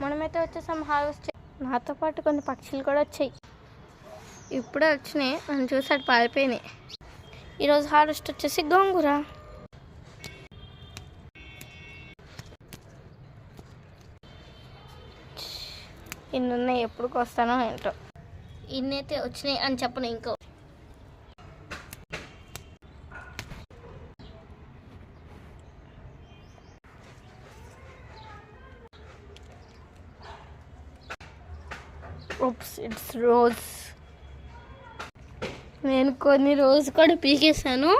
మనమైతే వచ్చేసాం హార్వెస్ట్. నాతో పాటు కొన్ని పక్షులు కూడా వచ్చాయి. ఇప్పుడే వచ్చినాయి, మనం చూసాడు పారిపోయినాయి. ఈరోజు హార్వెస్ట్ వచ్చేసి గోంగూర. ఇన్ని ఉన్నాయి, ఎప్పుడు వస్తానో ఏంటో. ఇన్నైతే వచ్చినాయి అని చెప్పను. ఇంకో ఇట్స్ రోజ్. నేను కొన్ని రోజ్ కూడా పీకేసాను.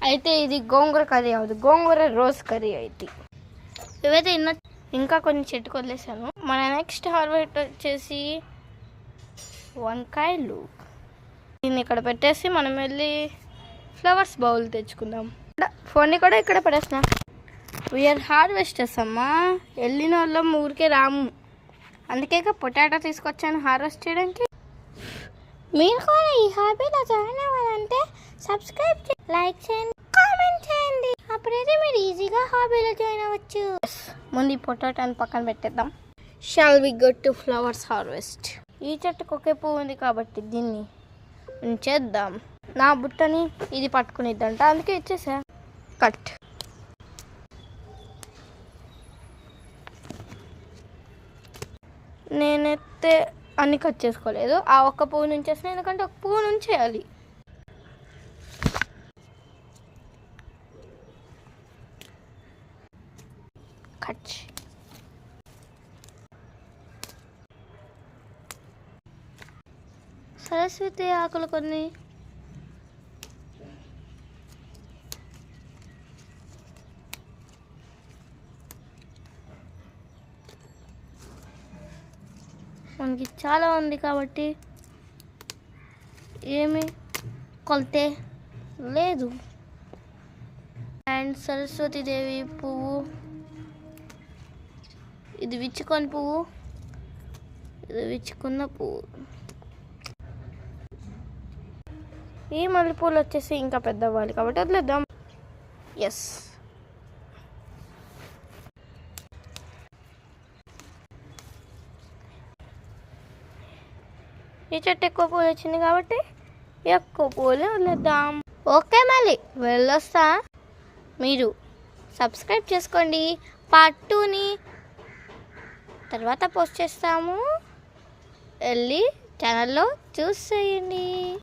అయితే ఇది గోంగూర కర్రీ అవ్వదు, గోంగూర రోజ్ కర్రీ అయితే. ఇవైతే ఇంకా కొన్ని చెట్టుకు వదిలేసాను. మన నెక్స్ట్ హార్వెస్ట్ వచ్చేసి వంకాయలు. దీన్ని ఇక్కడ పెట్టేసి మనం వెళ్ళి ఫ్లవర్స్ బౌల్ తెచ్చుకుందాం. ఫోన్ని కూడా ఇక్కడ పడేసిన. వీఆర్ హార్వెస్టర్స్ అమ్మా, వెళ్ళిన వాళ్ళం ఊరికే రాము. అందుకే పొటాటో తీసుకొచ్చాను హార్వెస్ట్ చేయడానికి. మీరు కూడా ఈ హాబీలో జాయిన్ అవ్వాలంటే సబ్స్క్రైబ్ చేయండి, లైక్ చేయండి, కామెంట్ చేయండి. అప్పుడైతే మీరు ఈజీగా హాబీలో జాయిన్ అవ్వచ్చు. ముందు ఈ పొటాటోని పక్కన పెట్టేద్దాం. Shall we go to flowers harvest. ఈ చెట్టుకు ఒకే పువ్వు ఉంది కాబట్టి దీన్ని ఉంచేద్దాం. నా బుట్టని ఇది పట్టుకునిద్దంట, అందుకే ఇచ్చేసా. కట్. నేనైతే అన్ని కట్ చేసుకోలేదు, ఆ ఒక్క పువ్వు నుంచేసిన, ఎందుకంటే ఒక పువ్వు నుంచేయాలి. కట్. సరస్వతి ఆకులు కొన్ని. మనకి చాలా ఉంది కాబట్టి ఏమి కొలతే లేదు. అండ్ సరస్వతీదేవి పువ్వు, ఇది విచ్చుకొని పువ్వు, ఇది విచ్చుకున్న పువ్వు. ఈ మల్లెపూలు వచ్చేసి ఇంకా పెద్ద అవ్వాలి కాబట్టి వదిలేద్దాం. ఎస్, ఈ చెట్టు ఎక్కువ పూలు వచ్చింది కాబట్టి ఎక్కువ పూలు వదిలేద్దాం. ఓకే, మళ్ళీ వెళ్ళొస్తా. మీరు సబ్స్క్రైబ్ చేసుకోండి. పార్ట్ 2ని తర్వాత పోస్ట్ చేస్తాము, వెళ్ళి ఛానల్లో చూసేయండి.